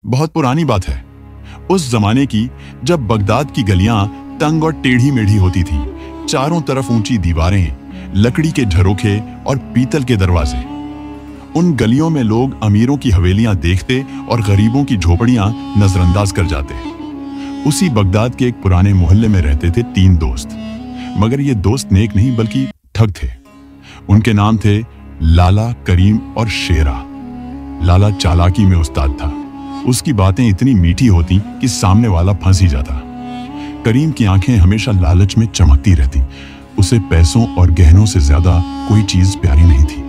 बहुत पुरानी बात है, उस जमाने की, जब बगदाद की गलियां तंग और टेढ़ी मेढ़ी होती थी। चारों तरफ ऊंची दीवारें, लकड़ी के झरोखे और पीतल के दरवाजे। उन गलियों में लोग अमीरों की हवेलियां देखते और गरीबों की झोपड़ियां नजरअंदाज कर जाते। उसी बगदाद के एक पुराने मोहल्ले में रहते थे 3 दोस्त, मगर ये दोस्त नेक नहीं बल्कि ठग थे। उनके नाम थे लाला, करीम और शेरा। लाला चालाकी में उस्ताद था। उसकी बातें इतनी मीठी होती कि सामने वाला फंस ही जाता। करीम की आंखें हमेशा लालच में चमकती रहती। उसे पैसों और गहनों से ज्यादा कोई चीज प्यारी नहीं थी।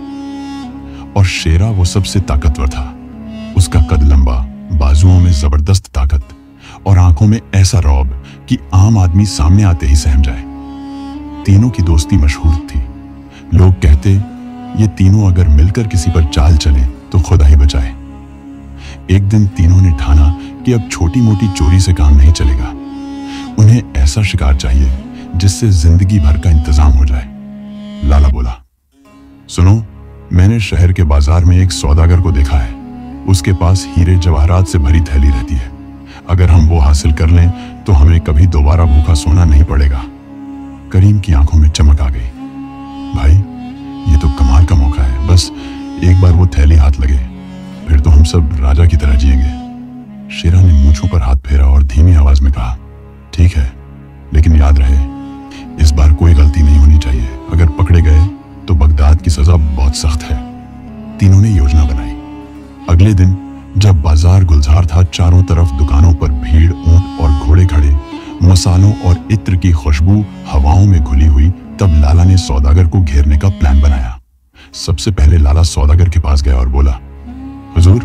और शेरा वो सबसे ताकतवर था। उसका कद लंबा, बाजुओं में जबरदस्त ताकत और आंखों में ऐसा रौब कि आम आदमी सामने आते ही सहम जाए। तीनों की दोस्ती मशहूर थी। लोग कहते, ये तीनों अगर मिलकर किसी पर चाल चले तो खुदा ही बचाए। एक दिन तीनों ने ठाना कि अब छोटी मोटी चोरी से काम नहीं चलेगा। उन्हें ऐसा शिकार चाहिए जिससे जिंदगी भर का इंतजाम हो जाए। लाला बोला, सुनो, मैंने शहर के बाजार में एक सौदागर को देखा है। उसके पास हीरे जवाहरात से भरी थैली रहती है। अगर हम वो हासिल कर लें तो हमें कभी दोबारा भूखा सोना नहीं पड़ेगा। करीम की आंखों में चमक आ गई। भाई, ये तो कमाल का मौका है। बस एक बार वो थैली हाथ लगे, फिर तो हम सब राजा की तरह जिएंगे। शेरा ने मूंछों पर हाथ फेरा और धीमी आवाज में कहा, ठीक है, लेकिन याद रहे, इस बार कोई गलती नहीं होनी चाहिए। अगर पकड़े गए तो बगदाद की सजा बहुत सख्त है। तीनों ने योजना बनाई। अगले दिन जब बाजार गुलजार था, चारों तरफ दुकानों पर भीड़, ऊंट और घोड़े खड़े, मसालों और इत्र की खुशबू हवाओं में घुली हुई, तब लाला ने सौदागर को घेरने का प्लान बनाया। सबसे पहले लाला सौदागर के पास गया और बोला, हुजूर,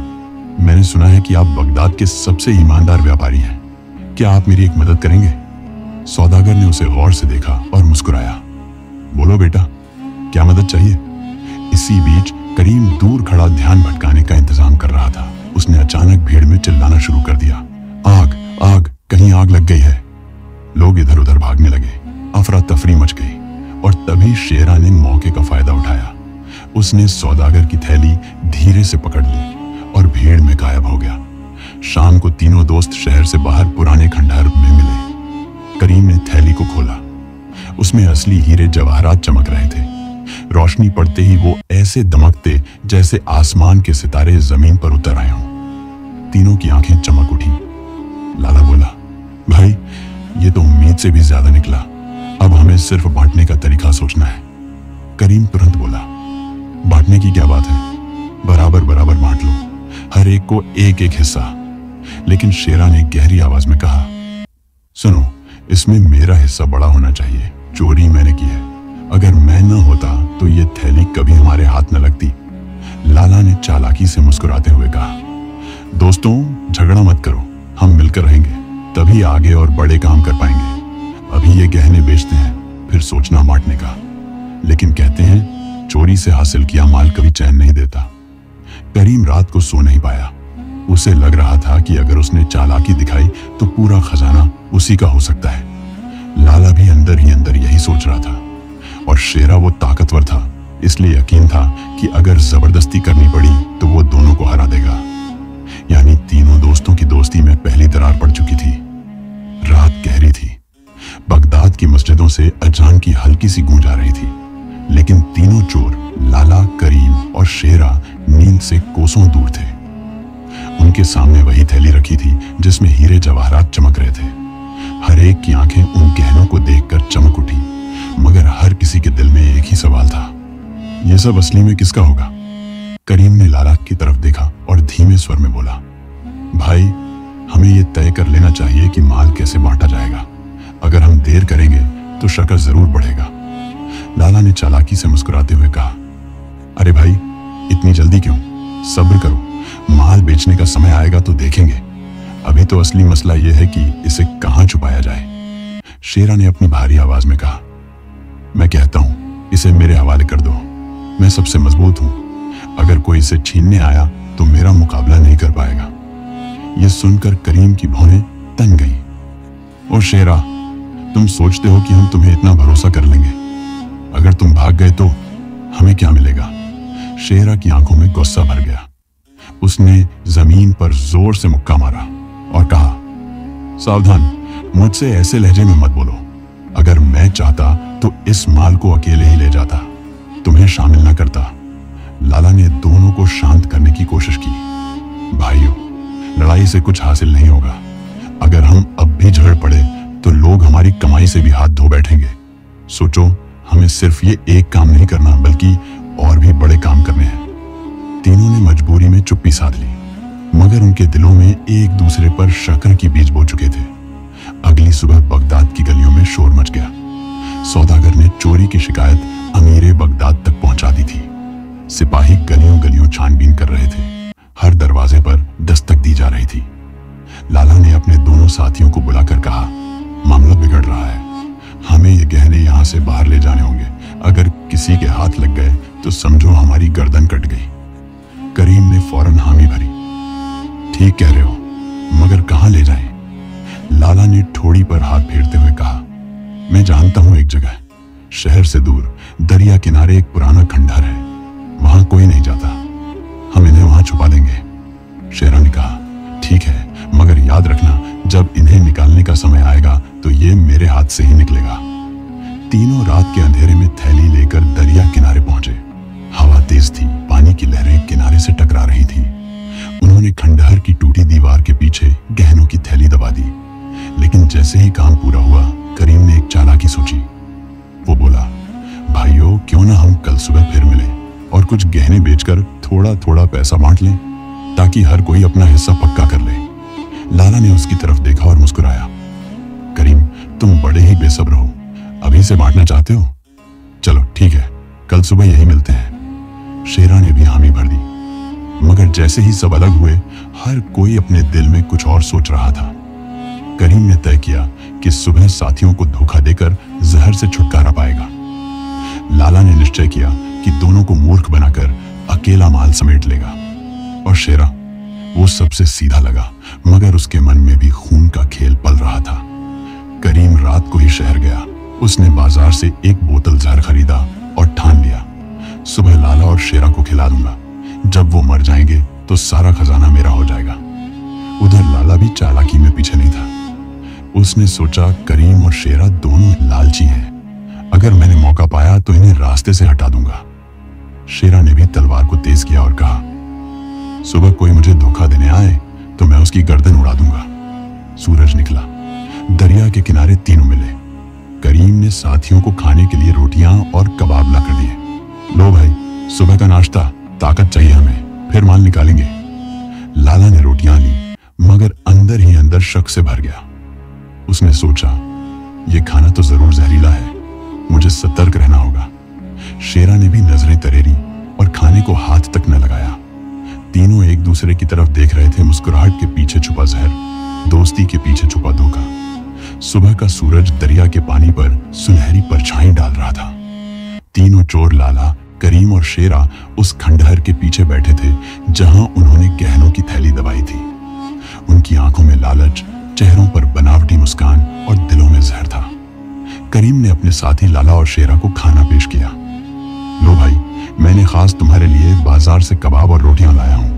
मैंने सुना है कि आप बगदाद के सबसे ईमानदार व्यापारी हैं। क्या आप मेरी एक मदद करेंगे? सौदागर ने उसे गौर से देखा और मुस्कुराया। बोलो बेटा, क्या मदद चाहिए? इसी बीच करीम दूर खड़ा ध्यान भटकाने का इंतजाम कर रहा था। उसने अचानक भीड़ में चिल्लाना शुरू कर दिया, आग, आग, कहीं आग लग गई है। लोग इधर उधर भागने लगे। अफरा तफरी मच गई और तभी शेरा ने मौके का फायदा उठाया। उसने सौदागर की थैली धीरे से पकड़ ली और भीड़ में गायब हो गया। शाम को तीनों दोस्त शहर से बाहर पुराने खंडहर में मिले। करीम ने थैली को खोला। उसमें असली हीरे जवाहरात चमक रहे थे। रोशनी पड़ते ही वो ऐसे दमकते जैसे आसमान के सितारे जमीन पर उतर आए हों। तीनों की आंखें चमक उठी। लाला बोला, भाई, ये तो उम्मीद से भी ज्यादा निकला। अब हमें सिर्फ बांटने का तरीका सोचना है। करीम तुरंत बोला, बांटने की क्या बात है, बराबर बराबर बांट लो, हर एक को एक एक हिस्सा। लेकिन शेरा ने गहरी आवाज में कहा, सुनो, इसमें मेरा हिस्सा बड़ा होना चाहिए। चोरी मैंने की है। अगर मैं न होता तो ये थैली कभी हमारे हाथ न लगती। लाला ने चालाकी से मुस्कुराते हुए कहा, दोस्तों, झगड़ा मत करो, हम मिलकर रहेंगे, तभी आगे और बड़े काम कर पाएंगे। अभी ये गहने बेचते हैं, फिर सोचना बांटने का। लेकिन कहते हैं, चोरी से हासिल किया माल कभी चैन नहीं देता। करीम रात को सो नहीं पाया। उसे लग रहा था कि अगर उसने चालाकी दिखाई तो पूरा खजाना उसी का हो सकता है। लाला भी अंदर ही अंदर यही सोच रहा था। और शेरा वो ताकतवर था, इसलिए यकीन था कि अगर जबरदस्ती करनी पड़ी तो वो दोनों को हरा देगा। यानी तीनों दोस्तों की दोस्ती में पहली दरार पड़ चुकी थी। रात गहरी थी। बगदाद की मस्जिदों से अजान की हल्की सी गूंज आ रही थी। लेकिन तीनों चोर, लाला, करीम और शेरा, नींद से कोसों दूर थे। उनके सामने वही थैली रखी थी जिसमें हीरे जवाहरात चमक रहे थे। हर एक की आंखें उन गहनों को देखकर चमक उठी, मगर हर किसी के दिल में एक ही सवाल था, यह सब असली में किसका होगा? करीम ने लाला की तरफ देखा और धीमे स्वर में बोला, भाई, हमें यह तय कर लेना चाहिए कि माल कैसे बांटा जाएगा। अगर हम देर करेंगे तो शक जरूर बढ़ेगा। लाला ने चालाकी से मुस्कुराते हुए कहा, अरे भाई, इतनी जल्दी क्यों? सब्र करो, माल बेचने का समय आएगा तो देखेंगे। अभी तो असली मसला यह है कि इसे कहां छुपाया जाए। शेरा ने अपनी भारी आवाज में कहा, मैं कहता हूं, इसे मेरे हवाले कर दो। मैं सबसे मजबूत हूं। अगर कोई इसे छीनने आया तो मेरा मुकाबला नहीं कर पाएगा। यह सुनकर करीम की भौहें तन गईं। ओ शेरा, तुम सोचते हो कि हम तुम्हें इतना भरोसा कर लेंगे? अगर तुम भाग गए तो हमें क्या मिलेगा? शेरा की आंखों में गुस्सा भर गया। उसने जमीन पर जोर से मुक्का मारा और कहा, सावधान, मुझसे ऐसे लहजे में मत बोलो। अगर मैं चाहता तो इस माल को अकेले ही ले जाता, तुम्हें शामिल न करता। लाला ने दोनों को शांत करने की कोशिश की। भाइयों, लड़ाई से कुछ हासिल नहीं होगा। अगर हम अब भी झगड़ पड़े तो लोग हमारी कमाई से भी हाथ धो बैठेंगे। सोचो, हमें सिर्फ ये एक काम नहीं करना बल्कि और भी बड़े काम करने हैं। तीनों ने मजबूरी में चुप्पी साध ली, मगर उनके दिलों में एक दूसरे पर शक्कर की बीज बो चुके थे। अगली सुबह बगदाद की गलियों में शोर मच गया। सौदागर ने चोरी की शिकायत अमीरे बगदाद तक पहुंचा दी थी। सिपाही गलियों गलियों छानबीन कर रहे थे। हर दरवाजे पर दस्तक दी जा रही थी। लाला ने अपने दोनों साथियों को बुलाकर कहा, मामला बिगड़ रहा है। हमें ये गहने यहाँ से बाहर ले जाने होंगे। अगर किसी के हाथ लग गए तो समझो हमारी गर्दन कट गई। करीम ने फौरन हामी भरी। ठीक कह रहे हो, मगर कहाँ ले जाएं? लाला ने ठोड़ी पर हाथ फेरते हुए कहा, मैं जानता हूं एक जगह, शहर से दूर दरिया किनारे एक पुराना खंडहर है। वहां कोई नहीं जाता, हम इन्हें वहां छुपा देंगे। शेरा ने कहा, ठीक है, मगर याद रखना, जब इन्हें निकालने का समय आएगा तो ये मेरे हाथ से ही निकलेगा। तीनों रात के अंधेरे में थैली लेकर दरिया किनारे पहुंचे। हवा तेज थी, पानी की लहरें किनारे से टकरा रही थी। उन्होंने खंडहर की टूटी दीवार के पीछे गहनों की थैली दबा दी। लेकिन जैसे ही काम पूरा हुआ, करीम ने एक चालाकी सोची। वो बोला, भाइयों, क्यों ना हम कल सुबह फिर मिलें और कुछ गहने बेचकर थोड़ा थोड़ा पैसा बांट लें, ताकि हर कोई अपना हिस्सा पक्का कर ले। लाला ने उसकी तरफ देखा और मुस्कुराया। करीम, तुम बड़े ही बेसब्र हो, अभी से बांटना चाहते हो? चलो ठीक है, कल सुबह यही मिलते हैं। शेरा ने भी हामी भर दी। मगर जैसे ही सब अलग हुए, हर कोई अपने दिल में कुछ और सोच रहा था। करीम ने तय किया कि सुबह साथियों को धोखा देकर जहर से छुटकारा पाएगा। लाला ने निश्चय किया कि दोनों को मूर्ख बनाकर अकेला माल समेट लेगा। और शेरा, वो सबसे सीधा लगा, मगर उसके मन में भी खून का खेल पल रहा था। करीम रात को ही शहर गया। उसने बाजार से एक बोतल जहर खरीदा और ठान लिया, सुबह लाला और शेरा को खिला दूंगा। जब वो मर जाएंगे तो सारा खजाना मेरा हो जाएगा। उधर लाला भी चालाकी में पीछे नहीं था। उसने सोचा, करीम और शेरा दोनों लालची हैं। अगर मैंने मौका पाया तो इन्हें रास्ते से हटा दूंगा। शेरा ने भी तलवार को तेज किया और कहा, सुबह कोई मुझे धोखा देने आए तो मैं उसकी गर्दन उड़ा दूंगा। सूरज निकला। दरिया के किनारे तीनों मिले। करीम ने साथियों को खाने के लिए रोटियां और कबाब ला कर दिए। लो भाई, सुबह का नाश्ता, ताकत चाहिए हमें, फिर माल निकालेंगे। लाला ने रोटियां ली, मगर अंदर ही अंदर शक से भर गया। उसने सोचा, यह खाना तो जरूर जहरीला है, मुझे सतर्क रहना होगा। शेरा ने भी नजरें तरेरी और खाने को हाथ तक न लगाया। तीनों एक दूसरे की तरफ देख रहे थे। मुस्कुराहट के पीछे छुपा जहर, दोस्ती के पीछे छुपा धोखा। सुबह का सूरज दरिया के पानी पर सुनहरी परछाई डाल रहा था। तीनों चोर, लाला, करीम और शेरा, उस खंडहर के पीछे बैठे थे जहां उन्होंने गहनों की थैली दबाई थी। उनकी आंखों में लालच, चेहरों पर बनावटी मुस्कान और दिलों में जहर था। करीम ने अपने साथी लाला और शेरा को खाना पेश किया। लो भाई, मैंने खास तुम्हारे लिए बाजार से कबाब और रोटियां लाया हूं।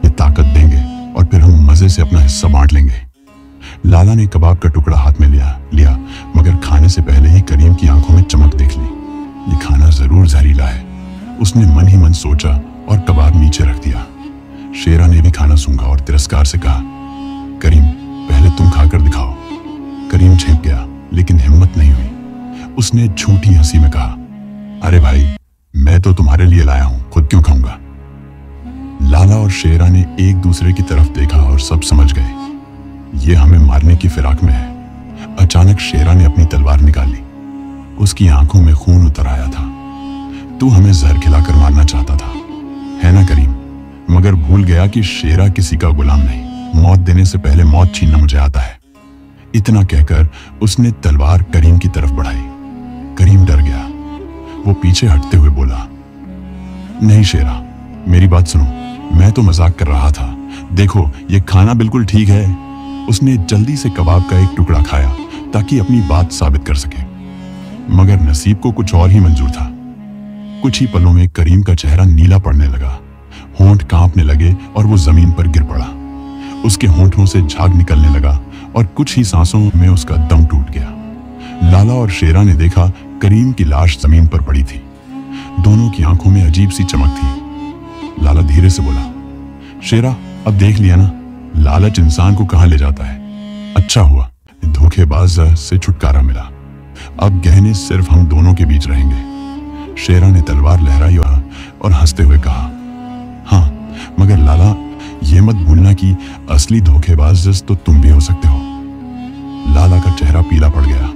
ये ताकत देंगे और फिर हम मजे से अपना हिस्सा बांट लेंगे। लाला ने कबाब का टुकड़ा हाथ में लिया, मगर खाने से पहले ही करीम की आंखों में चमक देख ली। ये खाना जरूर जहरीला है, उसने मन ही मन सोचा और कबाब नीचे रख दिया। शेरा ने भी खाना सूंघा और तिरस्कार से कहा, करीम, पहले तुम खाकर दिखाओ। करीम झेप गया, लेकिन हिम्मत नहीं हुई। उसने झूठी हंसी में कहा, अरे भाई, मैं तो तुम्हारे लिए लाया हूं, खुद क्यों खाऊंगा। लाला और शेरा ने एक दूसरे की तरफ देखा और सब समझ गए, ये हमें मारने की फिराक में है। अचानक शेरा ने अपनी तलवार निकाली। उसकी आंखों में खून उतर आया था। तू हमें जहर खिलाकर मारना चाहता था, है ना करीम? मगर भूल गया कि शेरा किसी का गुलाम नहीं। मौत देने से पहले मौत छीनना मुझे आता है। इतना कहकर उसने तलवार करीम की तरफ बढ़ाई। करीम डर गया। वो पीछे हटते हुए बोला, नहीं शेरा, मेरी बात सुनो, मैं तो मजाक कर रहा था। देखो, ये खाना बिल्कुल ठीक है। उसने जल्दी से कबाब का एक टुकड़ा खाया ताकि अपनी बात साबित कर सके, मगर नसीब को कुछ और ही मंजूर था। कुछ ही पलों में करीम का चेहरा नीला पड़ने लगा। होंठ कांपने लगे और वो जमीन पर गिर पड़ा। उसके होंठों से झाग निकलने लगा और कुछ ही सांसों में उसका दम टूट गया। लाला और शेरा ने देखा करीम की लाश जमीन पर पड़ी थी। दोनों की आंखों में अजीब सी चमक थी। लाला धीरे से बोला, शेरा, अब देख लिया ना, लालच इंसान को कहां ले जाता है। अच्छा हुआ धोखेबाज से छुटकारा मिला। अब गहने सिर्फ हम दोनों के बीच रहेंगे। शेरा ने तलवार लहराई और हंसते हुए कहा, हाँ, मगर लाला, ये मत भूलना कि असली धोखेबाज तो तुम भी हो सकते हो। लाला का चेहरा पीला पड़ गया।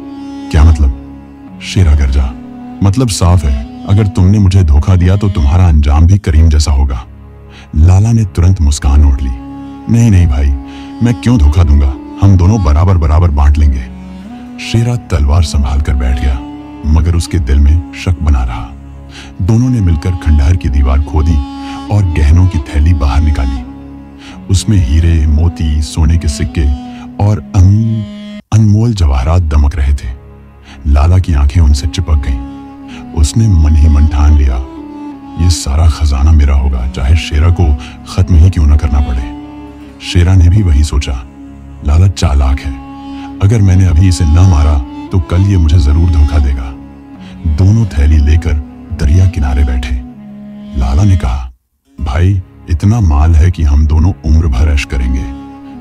क्या मतलब? शेरा गरजा, मतलब साफ है, अगर तुमने मुझे धोखा दिया तो तुम्हारा अंजाम भी करीम जैसा होगा। लाला ने तुरंत मुस्कान ओढ़ ली। नहीं नहीं भाई, मैं क्यों धोखा दूंगा, हम दोनों बराबर बराबर बांट लेंगे। शेरा तलवार संभाल कर बैठ गया, मगर उसके दिल में शक बना रहा। दोनों ने मिलकर खंडहर की दीवार खोदी और गहनों की थैली बाहर निकाली। उसमें हीरे, मोती, सोने के सिक्के और अनमोल जवाहरात दमक रहे थे। लाला की आंखें उनसे चिपक गईं। उसने मन ही मन ठान लिया, ये सारा खजाना मेरा होगा, चाहे शेरा को खत्म ही क्यों न करना पड़े। शेरा ने भी वही सोचा। लाला चालाक है, अगर मैंने अभी इसे न मारा तो कल ये मुझे जरूर धोखा देगा। दोनों थैली लेकर दरिया किनारे बैठे। लाला ने कहा, भाई, इतना माल है कि हम दोनों उम्र भर ऐश करेंगे,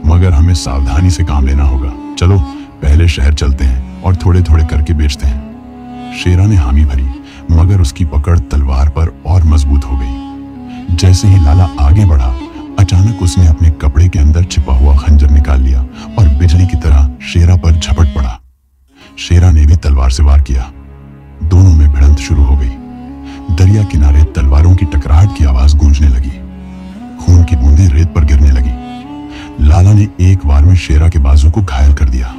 मगर हमें सावधानी से काम लेना होगा। चलो पहले शहर चलते हैं और थोड़े थोड़े करके बेचते हैं। शेरा ने हामी भरी, मगर उसकी पकड़ तलवार पर और मजबूत हो गई। जैसे ही लाला आगे बढ़ा, अचानक उसने अपने कपड़े के अंदर छिपा हुआ खंजर निकाल लिया और बिजली की तरह शेरा पर झपट पड़ा। शेरा ने भी तलवार से वार किया। दोनों में भिड़ंत शुरू हो गई। दरिया किनारे तलवारों की टकराहट की आवाज गूंजने लगी। खून की बूंदें रेत पर गिरने लगी। लाला ने एक बार में शेरा के बाजू को घायल कर दिया,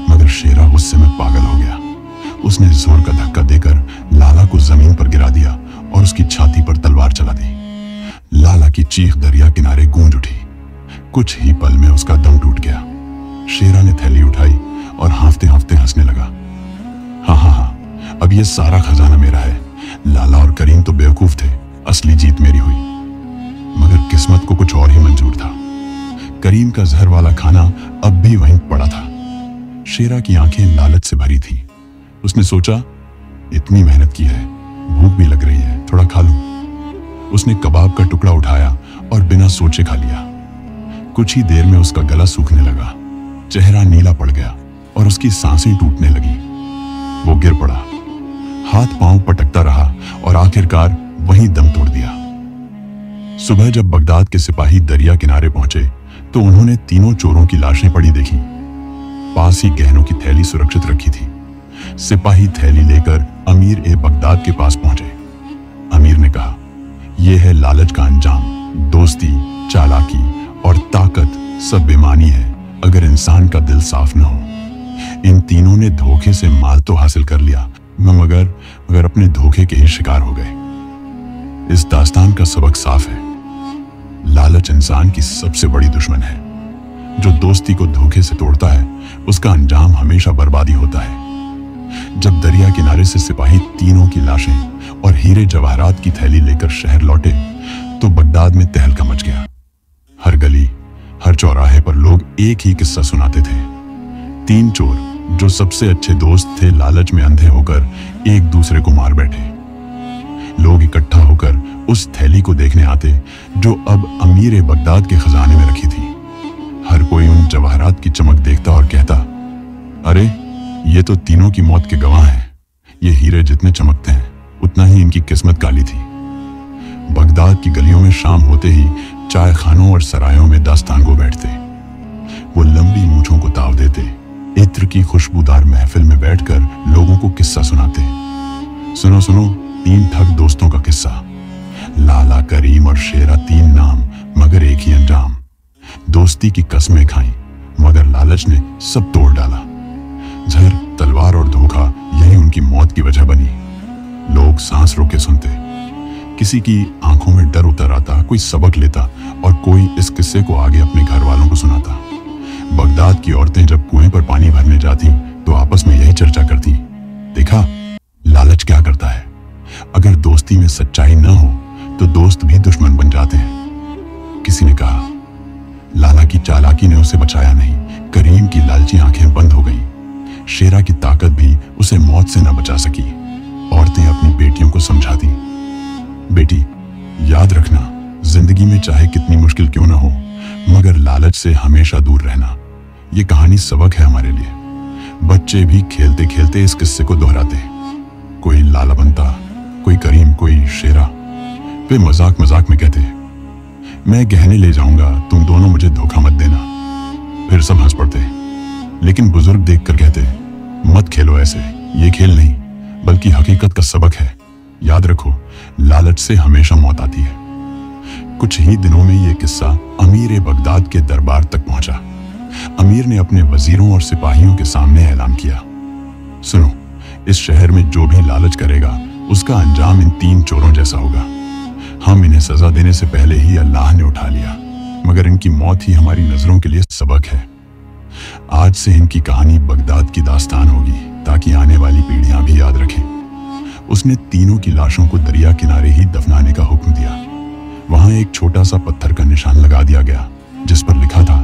मगर शेरा गुस्से में पागल हो गया। उसने जोर का धक्का देकर लाला को जमीन पर गिरा दिया और उसकी छाती पर तलवार चला दी। लाला की चीख दरिया किनारे गूंज उठी। कुछ ही पल में उसका दम टूट गया। शेरा ने थैली उठाई और हांफते हांफते हंसने लगा। हाँ हाँ हाँ, अब ये सारा खजाना मेरा है। लाला और करीम तो बेवकूफ थे, असली जीत मेरी हुई। मगर किस्मत को कुछ और ही मंजूर था। करीम का जहर वाला खाना अब भी वहीं पड़ा था। शेरा की आंखें लालच से भरी थीं। उसने सोचा, इतनी मेहनत की है, भूख भी लग रही है, थोड़ा खा लूं। उसने कबाब का टुकड़ा उठाया और बिना सोचे खा लिया। कुछ ही देर में उसका गला सूखने लगा, चेहरा नीला पड़ गया और उसकी सांसें टूटने लगी। वो गिर पड़ा, हाथ पांव पटकता रहा और आखिरकार वहीं दम तोड़ दिया। सुबह जब बगदाद के सिपाही दरिया किनारे पहुंचे तो उन्होंने तीनों चोरों की लाशें पड़ी देखी। पास ही गहनों की थैली सुरक्षित रखी थी। सिपाही थैली लेकर अमीर ए बगदाद के पास पहुंचे। अमीर ने कहा, यह है लालच का अंजाम। दोस्ती, चालाकी और ताकत सब बेमानी है अगर इंसान का दिल साफ न हो। इन तीनों ने धोखे से माल तो हासिल कर लिया, मगर अपने धोखे के ही शिकार हो गए। इस दास्तान का सबक साफ है, लालच इंसान की सबसे बड़ी दुश्मन है। जो दोस्ती को धोखे से तोड़ता है उसका अंजाम हमेशा बर्बादी होता है। जब दरिया किनारे से सिपाही तीनों की लाशें और हीरे जवाहरात की थैली लेकर शहर लौटे तो बगदाद में तहलका मच गया। हर गली, हर चौराहे पर लोग एक ही किस्सा सुनाते थे। तीन चोर जो सबसे अच्छे दोस्त थे, लालच में अंधे होकर एक दूसरे को मार बैठे। लोग इकट्ठा होकर उस थैली को देखने आते जो अब अमीर बगदाद के खजाने में रखी थी। हर कोई उन जवाहरात की चमक देखता और कहता, अरे ये तो तीनों की मौत के गवाह हैं। ये हीरे जितने चमकते हैं उतना ही इनकी किस्मत काली थी। बगदाद की गलियों में शाम होते ही चाय खानों और सरायों में दास्तानगो बैठते। वो लंबी मूंछों को ताव देते, इत्र की खुशबूदार महफिल में बैठकर लोगों को किस्सा सुनाते। सुनो सुनो, तीन ठग दोस्तों का किस्सा। लाला, करीम और शेरा, तीन नाम मगर एक ही अंजाम। दोस्ती की कसमें खाई मगर लालच ने सब तोड़ डाला। जहर, तलवार और धोखा यही उनकी मौत की वजह बनी। लोग सांस रोके सुनते। किसी की आंखों में डर उतर आता, कोई सबक लेता और कोई इस किस्से को आगे अपने घर वालों को सुनाता। बगदाद की औरतें जब कुएं पर पानी भरने जाती तो आपस में यही चर्चा करती, देखा लालच क्या करता है। अगर दोस्ती में सच्चाई न हो तो दोस्त भी दुश्मन बन जाते हैं। किसी ने कहा, लाला की चालाकी ने उसे बचाया नहीं, करीम की लालची आंखें बंद हो गईं। शेरा की ताकत भी उसे मौत से न बचा सकी। औरतें अपनी बेटियों को समझाती, बेटी याद रखना, जिंदगी में चाहे कितनी मुश्किल क्यों ना हो, मगर लालच से हमेशा दूर रहना। ये कहानी सबक है हमारे लिए। बच्चे भी खेलते खेलते इस किस्से को दोहराते, कोई लाला बनता, कोई करीम, कोई शेरा। वे मजाक मजाक में कहते, मैं गहने ले जाऊंगा, तुम दोनों मुझे धोखा मत देना। फिर सब हंस पड़ते, लेकिन बुजुर्ग देखकर कहते, मत खेलो ऐसे, ये खेल नहीं बल्कि हकीकत का सबक है। याद रखो, लालच से हमेशा मौत आती है। कुछ ही दिनों में यह किस्सा अमीर बगदाद के दरबार तक पहुंचा। अमीर ने अपने वजीरों और सिपाहियों के सामने ऐलान किया, सुनो, इस शहर में जो भी लालच करेगा उसका अंजाम इन 3 चोरों जैसा होगा। हम इन्हें सजा देने से पहले ही अल्लाह ने उठा लिया, मगर इनकी मौत ही हमारी नजरों के लिए सबक है। आज से इनकी कहानी बगदाद की दास्तान होगी, ताकि आने वाली पीढ़ियां भी याद रखें। उसने तीनों की लाशों को दरिया किनारे ही दफनाने का हुक्म दिया। वहां एक छोटा सा पत्थर का निशान लगा दिया गया, जिस पर लिखा था,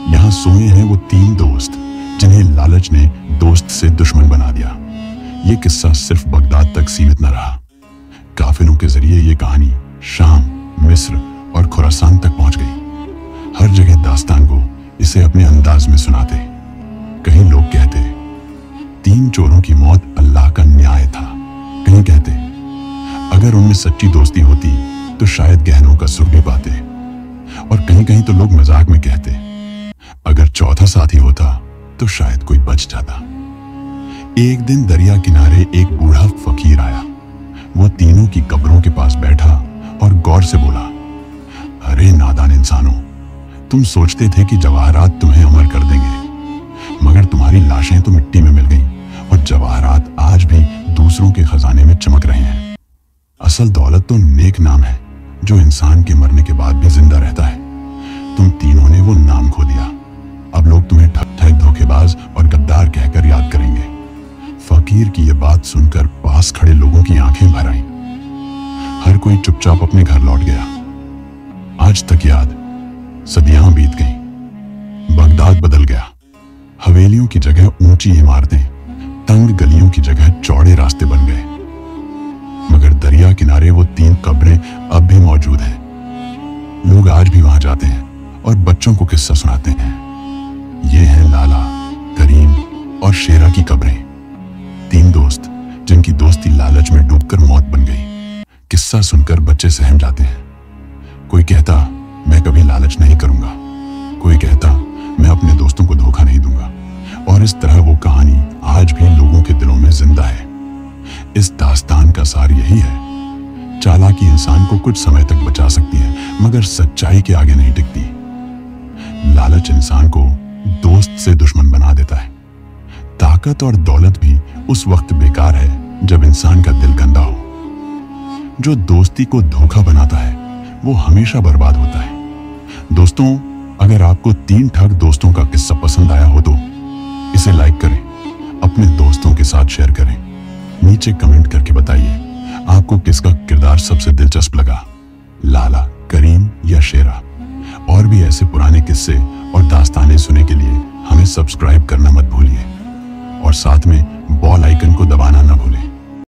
यहां सोए हैं वो 3 दोस्त जिन्हें लालच ने दोस्त से दुश्मन बना दिया। ये किस्सा सिर्फ बगदाद तक सीमित न रहा। काफिलों के जरिए ये कहानी शाम, मिस्र और खुरासान तक पहुंच गई। हर जगह दास्तान को इसे अपने अंदाज में सुनाते। कहीं लोग कहते, 3 चोरों की मौत अल्लाह का न्याय था। कहीं कहते, अगर उनमें सच्ची दोस्ती होती तो शायद गहनों का सुख भी पाते। और कहीं कहीं तो लोग मजाक में कहते, अगर चौथा साथी होता तो शायद कोई बच जाता। एक दिन दरिया किनारे एक बूढ़ा फकीर आया। वो तीनों की कब्रों के पास बैठा और गौर से बोला, अरे नादान इंसानों, तुम सोचते थे कि जवाहरात तुम्हें अमर कर देंगे, मगर तुम्हारी लाशें तो मिट्टी में मिल गईं और जवाहरात आज भी दूसरों के खजाने में चमक रहे हैं। असल दौलत तो नेक नाम है, जो इंसान के मरने के बाद भी जिंदा रहता है। तुम तीनों ने वो नाम खो दिया। अब लोग तुम्हें ठग, धोखेबाज और गद्दार कहकर याद करेंगे। फकीर की यह बात सुनकर पास खड़े लोगों की आंखें भर आईं। हर कोई चुपचाप अपने घर लौट गया। आज तक याद, सदियां बीत गईं। बगदाद बदल गया। हवेलियों की जगह ऊंची इमारतें, तंग गलियों की जगह चौड़े रास्ते बन गए। मगर दरिया किनारे वो 3 कब्रें अब भी मौजूद हैं। लोग आज भी वहां जाते हैं और बच्चों को किस्सा सुनाते हैं। ये हैं लाला, करीम और शेरा की कब्रें। 3 दोस्त जिनकी दोस्ती लालच में डूबकर मौत बन गई। किस्सा सुनकर बच्चे सहम जाते हैं। कोई कहता, मैं कभी लालच नहीं करूंगा। कोई कहता, मैं अपने दोस्तों को धोखा नहीं दूंगा। और इस तरह वो कहानी आज भी लोगों के दिलों में जिंदा है। इस दास्तान का सार यही है, चालाकी इंसान को कुछ समय तक बचा सकती है, मगर सच्चाई के आगे नहीं टिकती। लालच इंसान को दोस्त से दुश्मन बना देता है। ताकत और दौलत भी उस वक्त बेकार है जब इंसान का दिल गंदा हो। जो दोस्ती को धोखा बनाता है वो हमेशा बर्बाद होता है। दोस्तों, अगर आपको 3 ठग दोस्तों का किस्सा पसंद आया हो तो इसे लाइक करें, अपने दोस्तों के साथ शेयर करें। नीचे कमेंट करके बताइए आपको किसका किरदार सबसे दिलचस्प लगा, लाला, करीम या शेरा। और भी ऐसे पुराने किस्से और दास्तानें सुनने के लिए हमें सब्सक्राइब करना मत भूलिए और साथ में बेल आइकन को दबाना न भूलें।